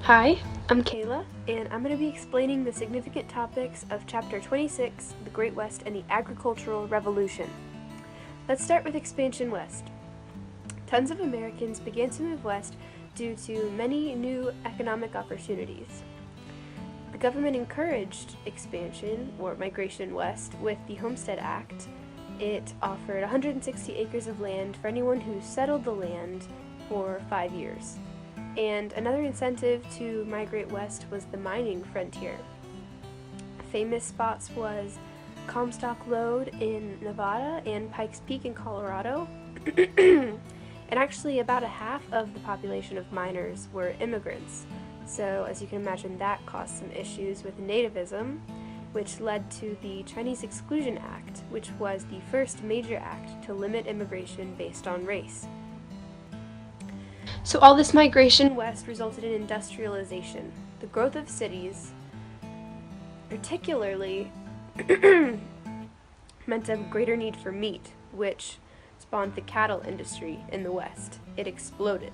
Hi, I'm Kayla, and I'm going to be explaining the significant topics of Chapter 26, The Great West and the Agricultural Revolution. Let's start with expansion west. Tons of Americans began to move west due to many new economic opportunities. The government encouraged expansion, or migration west, with the Homestead Act. It offered 160 acres of land for anyone who settled the land for 5 years. And another incentive to migrate west was the mining frontier. Famous spots was Comstock Lode in Nevada and Pikes Peak in Colorado. And actually about a half of the population of miners were immigrants. So as you can imagine, that caused some issues with nativism, which led to the Chinese Exclusion Act, which was the first major act to limit immigration based on race. So all this migration west resulted in industrialization. The growth of cities, particularly, meant a greater need for meat, which spawned the cattle industry in the west. It exploded.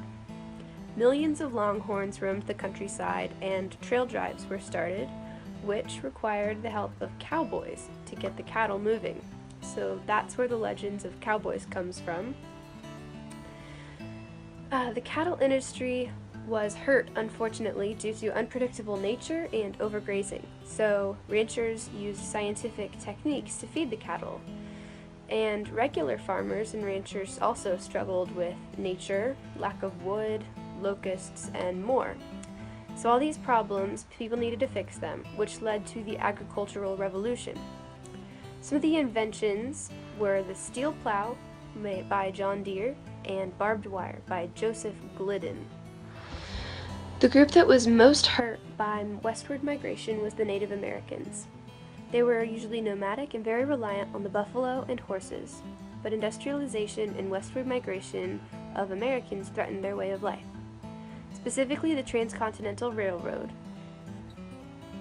Millions of longhorns roamed the countryside, and trail drives were started, which required the help of cowboys to get the cattle moving. So that's where the legends of cowboys comes from. The cattle industry was hurt, unfortunately, due to unpredictable nature and overgrazing. So ranchers used scientific techniques to feed the cattle. And regular farmers and ranchers also struggled with nature, lack of wood, locusts, and more. So all these problems, people needed to fix them, which led to the agricultural revolution. Some of the inventions were the steel plow by John Deere and barbed wire by Joseph Glidden. The group that was most hurt by westward migration was the Native Americans. They were usually nomadic and very reliant on the buffalo and horses, but industrialization and westward migration of Americans threatened their way of life, specifically the Transcontinental Railroad.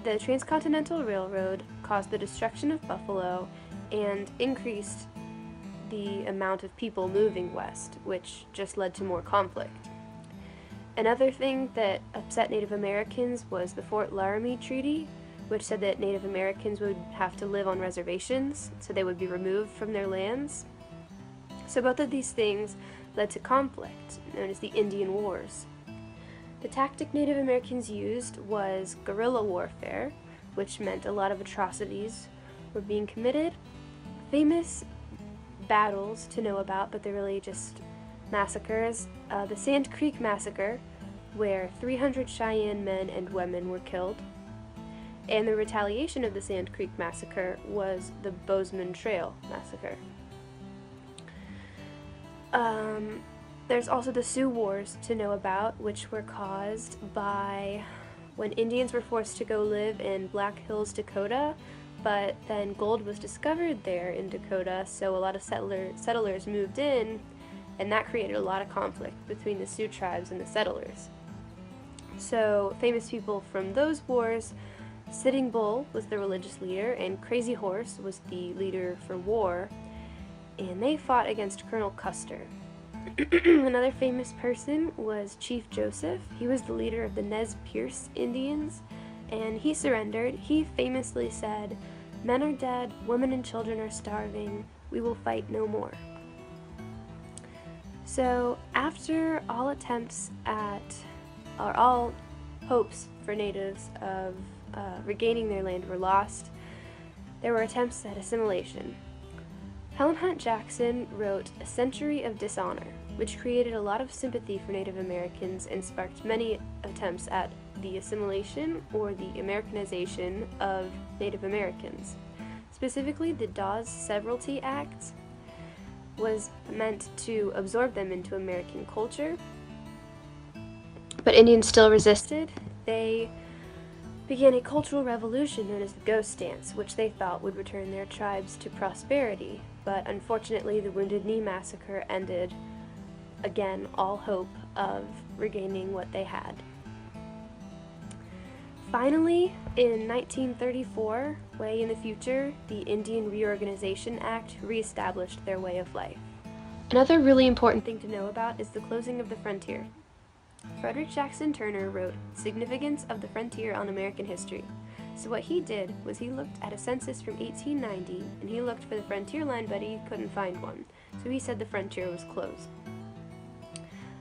The Transcontinental Railroad caused the destruction of buffalo and increased the amount of people moving west, which just led to more conflict. Another thing that upset Native Americans was the Fort Laramie Treaty, which said that Native Americans would have to live on reservations, so they would be removed from their lands. So both of these things led to conflict, known as the Indian Wars. The tactic Native Americans used was guerrilla warfare, which meant a lot of atrocities were being committed. Famous battles to know about, but they're really just massacres. The Sand Creek Massacre, where 300 Cheyenne men and women were killed. And the retaliation of the Sand Creek Massacre was the Bozeman Trail Massacre. There's also the Sioux Wars to know about, which were caused by when Indians were forced to go live in Black Hills, Dakota, but then gold was discovered there in Dakota, so a lot of settlers moved in, and that created a lot of conflict between the Sioux tribes and the settlers. So famous people from those wars: Sitting Bull was the religious leader, and Crazy Horse was the leader for war, and they fought against Colonel Custer. Another famous person was Chief Joseph. He was the leader of the Nez Perce Indians, and he surrendered. He famously said, "Men are dead, women and children are starving, we will fight no more." So after all attempts or all hopes for natives of regaining their land were lost, there were attempts at assimilation. Helen Hunt Jackson wrote A Century of Dishonor, which created a lot of sympathy for Native Americans and sparked many attempts at the assimilation or the Americanization of Native Americans. Specifically, the Dawes Severalty Act was meant to absorb them into American culture, but Indians still resisted. They began a cultural revolution known as the Ghost Dance, which they thought would return their tribes to prosperity, but unfortunately the Wounded Knee Massacre ended, again, all hope of regaining what they had. Finally, in 1934, way in the future, the Indian Reorganization Act reestablished their way of life. Another really important thing to know about is the closing of the frontier. Frederick Jackson Turner wrote Significance of the Frontier on American History. So what he did was he looked at a census from 1890, and he looked for the frontier line, but he couldn't find one. So he said the frontier was closed.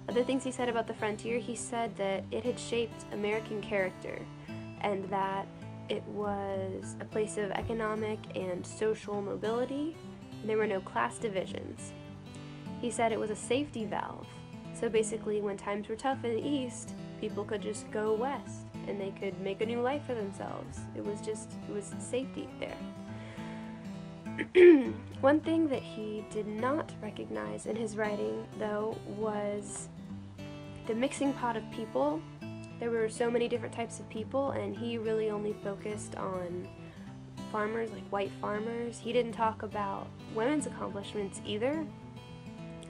Other things he said about the frontier, he said that it had shaped American character, and that it was a place of economic and social mobility, and there were no class divisions. He said it was a safety valve. So basically, when times were tough in the East, people could just go west, and they could make a new life for themselves. It was safety there. One thing that he did not recognize in his writing, though, was the mixing pot of people. There were so many different types of people, and he really only focused on farmers, like white farmers. He didn't talk about women's accomplishments either.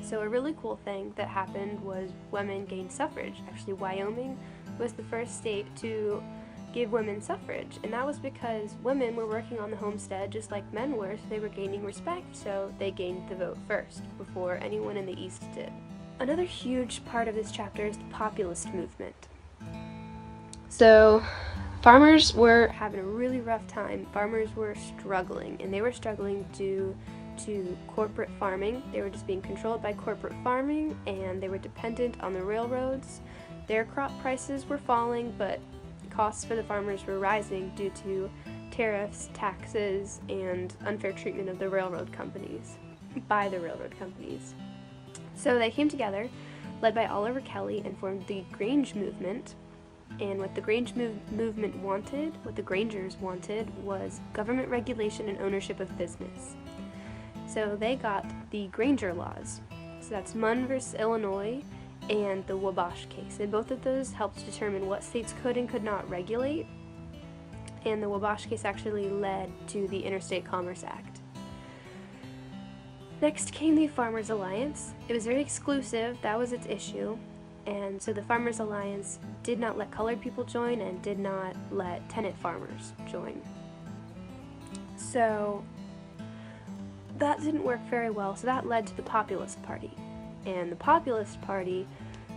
So a really cool thing that happened was women gained suffrage. Actually, Wyoming was the first state to give women suffrage, and that was because women were working on the homestead just like men were, so they were gaining respect, so they gained the vote first, before anyone in the East did. Another huge part of this chapter is the populist movement. So, farmers were having a really rough time. Farmers were struggling, and they were struggling due to corporate farming. They were just being controlled by corporate farming, and they were dependent on the railroads. Their crop prices were falling, but costs for the farmers were rising due to tariffs, taxes, and unfair treatment of the railroad companies, by the railroad companies. So they came together, led by Oliver Kelly, and formed the Grange movement. And what the Grange movement wanted, what the Grangers wanted, was government regulation and ownership of business. So they got the Granger laws. So that's Munn versus Illinois and the Wabash case. And both of those helped determine what states could and could not regulate. And the Wabash case actually led to the Interstate Commerce Act. Next came the Farmers Alliance. It was very exclusive, that was its issue. And so the Farmers Alliance did not let colored people join and did not let tenant farmers join. So that didn't work very well, so that led to the Populist Party. And the Populist Party,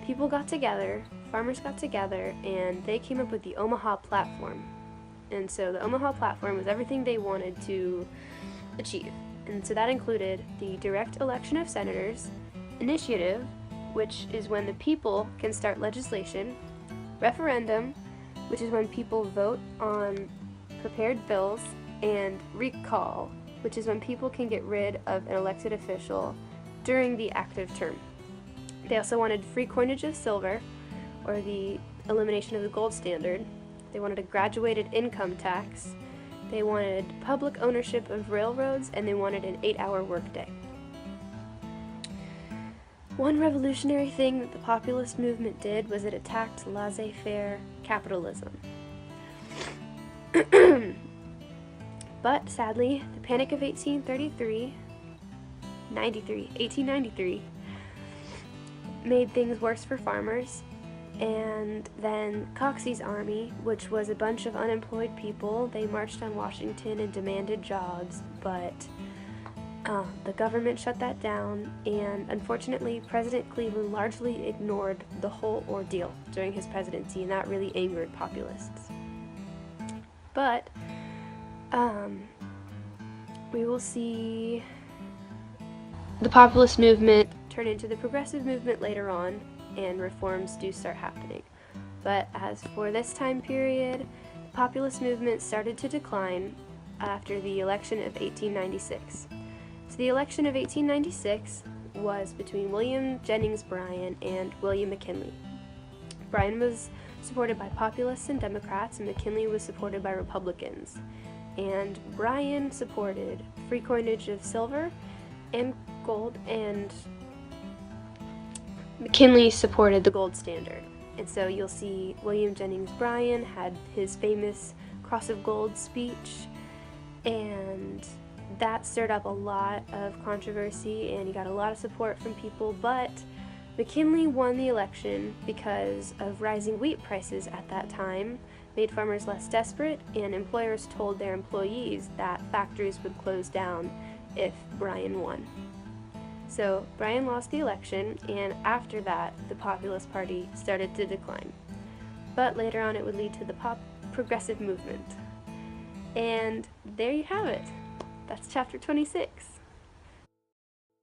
people got together, farmers got together, and they came up with the Omaha Platform. And so the Omaha Platform was everything they wanted to achieve. And so that included the direct election of senators, initiative, which is when the people can start legislation, referendum, which is when people vote on prepared bills, and recall, which is when people can get rid of an elected official during the active term. They also wanted free coinage of silver, or the elimination of the gold standard. They wanted a graduated income tax. They wanted public ownership of railroads, and they wanted an 8-hour workday. One revolutionary thing that the populist movement did was it attacked laissez-faire capitalism. But sadly, the Panic of 1893 made things worse for farmers, and then Coxey's army, which was a bunch of unemployed people, they marched on Washington and demanded jobs, but the government shut that down, and unfortunately President Cleveland largely ignored the whole ordeal during his presidency, and that really angered populists. But we will see the populist movement turn into the progressive movement later on, and reforms do start happening. But as for this time period, the populist movement started to decline after the election of 1896. So the election of 1896 was between William Jennings Bryan and William McKinley. Bryan was supported by populists and Democrats, and McKinley was supported by Republicans. And Bryan supported free coinage of silver and gold, and McKinley supported the gold standard. And so you'll see William Jennings Bryan had his famous Cross of Gold speech, and that stirred up a lot of controversy, and he got a lot of support from people, but McKinley won the election because of rising wheat prices at that time, made farmers less desperate, and employers told their employees that factories would close down if Bryan won. So Bryan lost the election, and after that, the Populist Party started to decline. But later on, it would lead to the progressive movement. And there you have it. That's chapter 26.